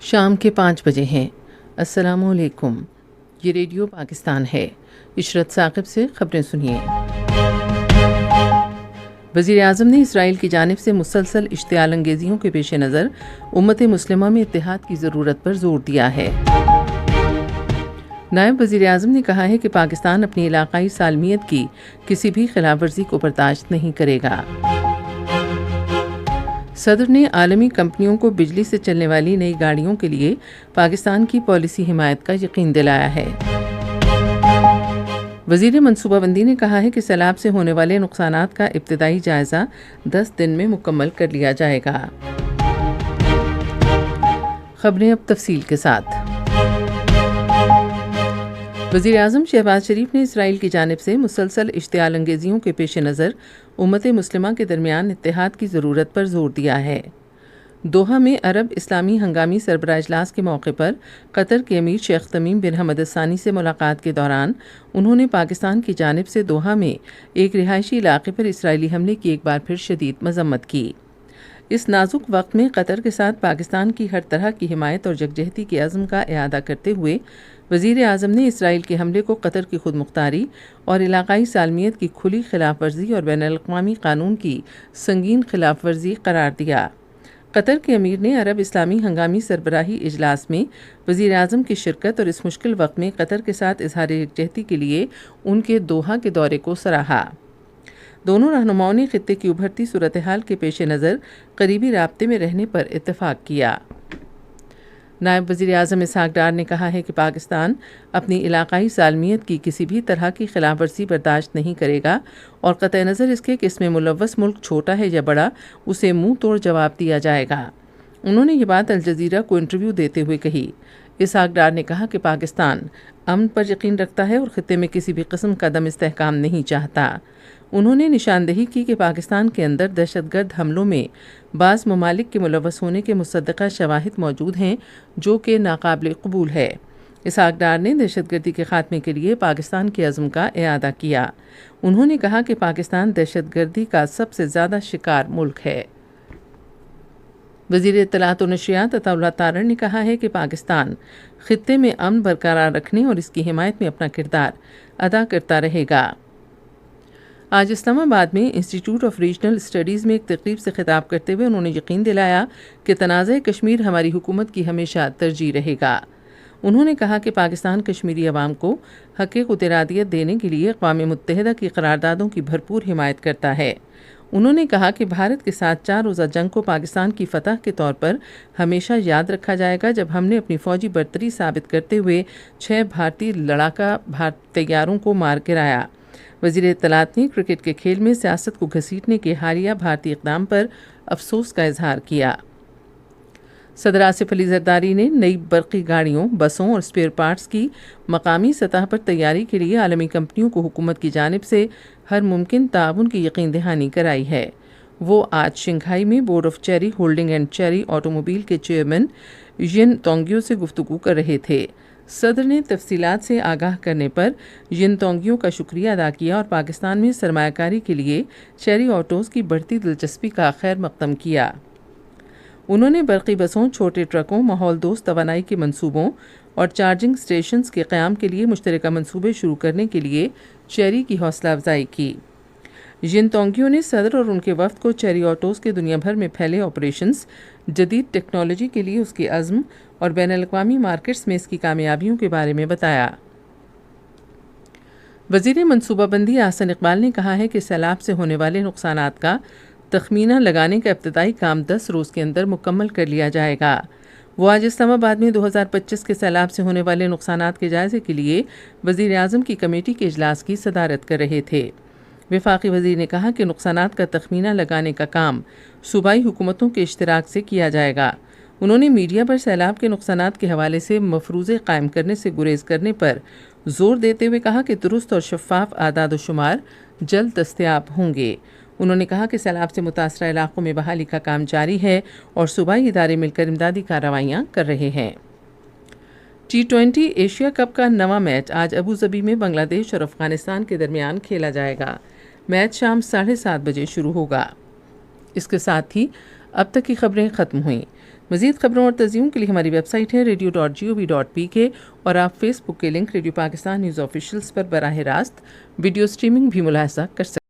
شام کے 5 بجے ہیں۔ السلام علیکم، یہ ریڈیو پاکستان ہے۔ عشرت ثاقب سے خبریں سنیے۔ وزیر اعظم نے اسرائیل کی جانب سے مسلسل اشتعال انگیزیوں کے پیش نظر امت مسلمہ میں اتحاد کی ضرورت پر زور دیا ہے۔ نائب وزیر اعظم نے کہا ہے کہ پاکستان اپنی علاقائی سالمیت کی کسی بھی خلاف ورزی کو برداشت نہیں کرے گا۔ صدر نے عالمی کمپنیوں کو بجلی سے چلنے والی نئی گاڑیوں کے لیے پاکستان کی پالیسی حمایت کا یقین دلایا ہے۔ وزیر منصوبہ بندی نے کہا ہے کہ سیلاب سے ہونے والے نقصانات کا ابتدائی جائزہ 10 دن میں مکمل کر لیا جائے گا۔ خبریں اب تفصیل کے ساتھ۔ وزیر اعظم شہباز شریف نے اسرائیل کی جانب سے مسلسل اشتعال انگیزیوں کے پیش نظر امت مسلمہ کے درمیان اتحاد کی ضرورت پر زور دیا ہے۔ دوحہ میں عرب اسلامی ہنگامی سربراہ اجلاس کے موقع پر قطر کے امیر شیخ تمیم بن حمد الثانی سے ملاقات کے دوران انہوں نے پاکستان کی جانب سے دوحہ میں ایک رہائشی علاقے پر اسرائیلی حملے کی ایک بار پھر شدید مذمت کی۔ اس نازک وقت میں قطر کے ساتھ پاکستان کی ہر طرح کی حمایت اور یکجہتی کے عزم کا اعادہ کرتے ہوئے وزیر اعظم نے اسرائیل کے حملے کو قطر کی خود مختاری اور علاقائی سالمیت کی کھلی خلاف ورزی اور بین الاقوامی قانون کی سنگین خلاف ورزی قرار دیا۔ قطر کے امیر نے عرب اسلامی ہنگامی سربراہی اجلاس میں وزیر اعظم کی شرکت اور اس مشکل وقت میں قطر کے ساتھ اظہار یکجہتی کے لیے ان کے دوحہ کے دورے کو سراہا۔ دونوں رہنماؤں نے خطے کی ابھرتی صورتحال کے پیش نظر قریبی رابطے میں رہنے پر اتفاق کیا۔ نائب وزیر اعظم اسحاق ڈار نے کہا ہے کہ پاکستان اپنی علاقائی سالمیت کی کسی بھی طرح کی خلاف ورزی برداشت نہیں کرے گا اور قطع نظر اس کے کہ اس میں ملوث ملک چھوٹا ہے یا بڑا، اسے منہ توڑ جواب دیا جائے گا۔ انہوں نے یہ بات الجزیرہ کو انٹرویو دیتے ہوئے کہی۔ اسحاق ڈار نے کہا کہ پاکستان امن پر یقین رکھتا ہے اور خطے میں کسی بھی قسم کا عدم استحکام نہیں چاہتا۔ انہوں نے نشاندہی کی کہ پاکستان کے اندر دہشت گرد حملوں میں بعض ممالک کے ملوث ہونے کے مصدقہ شواہد موجود ہیں جو کہ ناقابل قبول ہے۔ اسحاق ڈار نے دہشت گردی کے خاتمے کے لیے پاکستان کے عزم کا اعادہ کیا۔ انہوں نے کہا کہ پاکستان دہشت گردی کا سب سے زیادہ شکار ملک ہے۔ وزیر اطلاعات و نشریات عطا اللہ تارڑ نے کہا ہے کہ پاکستان خطے میں امن برقرار رکھنے اور اس کی حمایت میں اپنا کردار ادا کرتا رہے گا۔ آج اسلام آباد میں انسٹیٹیوٹ آف ریجنل اسٹڈیز میں ایک تقریب سے خطاب کرتے ہوئے انہوں نے یقین دلایا کہ تنازع کشمیر ہماری حکومت کی ہمیشہ ترجیح رہے گا۔ انہوں نے کہا کہ پاکستان کشمیری عوام کو حق خود ارادیت دینے کے لیے اقوام متحدہ کی قراردادوں کی بھرپور حمایت کرتا ہے۔ انہوں نے کہا کہ بھارت کے ساتھ 4 روزہ جنگ کو پاکستان کی فتح کے طور پر ہمیشہ یاد رکھا جائے گا جب ہم نے اپنی فوجی برتری ثابت کرتے ہوئے 6 بھارتی لڑاکا طیاروں کو مار گرایا۔ وزیر اطلاعات نے کرکٹ کے کھیل میں سیاست کو گھسیٹنے کے حالیہ بھارتی اقدام پر افسوس کا اظہار کیا۔ صدر آصف علی زرداری نے نئی برقی گاڑیوں، بسوں اور اسپیئر پارٹس کی مقامی سطح پر تیاری کے لیے عالمی کمپنیوں کو حکومت کی جانب سے ہر ممکن تعاون کی یقین دہانی کرائی ہے۔ وہ آج شنگھائی میں board of cherry holding and cherry automobile کے چیئرمین ین تونگیو سے گفتگو کر رہے تھے۔ صدر نے تفصیلات سے آگاہ کرنے پر ین تونگیو کا شکریہ ادا کیا اور پاکستان میں سرمایہ کاری کے لیے چیری آٹوز کی بڑھتی دلچسپی کا خیر مقدم کیا۔ انہوں نے برقی بسوں، چھوٹے ٹرکوں، ماحول دوست توانائی کے منصوبوں اور چارجنگ سٹیشنز کے قیام کے لیے مشترکہ منصوبے شروع کرنے کے لیے چیری کی حوصلہ افزائی کی۔ ین تونگیو نے صدر اور ان کے وفد کو چیری آٹوز کے دنیا بھر میں پھیلے آپریشنز، جدید ٹیکنالوجی کے لیے اس کے عزم اور بین الاقوامی مارکیٹس میں اس کی کامیابیوں کے بارے میں بتایا۔ وزیر منصوبہ بندی احسن اقبال نے کہا ہے کہ سیلاب سے ہونے والے نقصانات کا تخمینہ لگانے کا ابتدائی کام 10 روز کے اندر مکمل کر لیا جائے گا۔ وہ آج اسلام آباد میں 2025 کے سیلاب سے ہونے والے نقصانات کے جائزے کے لیے وزیر اعظم کی کمیٹی کے اجلاس کی صدارت کر رہے تھے۔ وفاقی وزیر نے کہا کہ نقصانات کا تخمینہ لگانے کا کام صوبائی حکومتوں کے اشتراک سے کیا جائے گا۔ انہوں نے میڈیا پر سیلاب کے نقصانات کے حوالے سے مفروضے قائم کرنے سے گریز کرنے پر زور دیتے ہوئے کہا کہ درست اور شفاف اعداد و شمار جلد دستیاب ہوں گے۔ انہوں نے کہا کہ سیلاب سے متاثرہ علاقوں میں بحالی کا کام جاری ہے اور صوبائی ادارے مل کر امدادی کارروائیاں کر رہے ہیں۔ T20 ایشیا کپ کا نواں میچ آج ابوظبی میں بنگلہ دیش اور افغانستان کے درمیان کھیلا جائے گا۔ میچ شام 7:30 بجے شروع ہوگا۔ اس کے ساتھ ہی اب تک کی خبریں ختم ہوئیں۔ مزید خبروں اور تجزیوں کے لیے ہماری ویب سائٹ ہے radio.gov.pk اور آپ فیس بک کے link radio Pakistan news officials پر براہ راست ویڈیو سٹریمنگ بھی ملاحظہ کر سکتے ہیں۔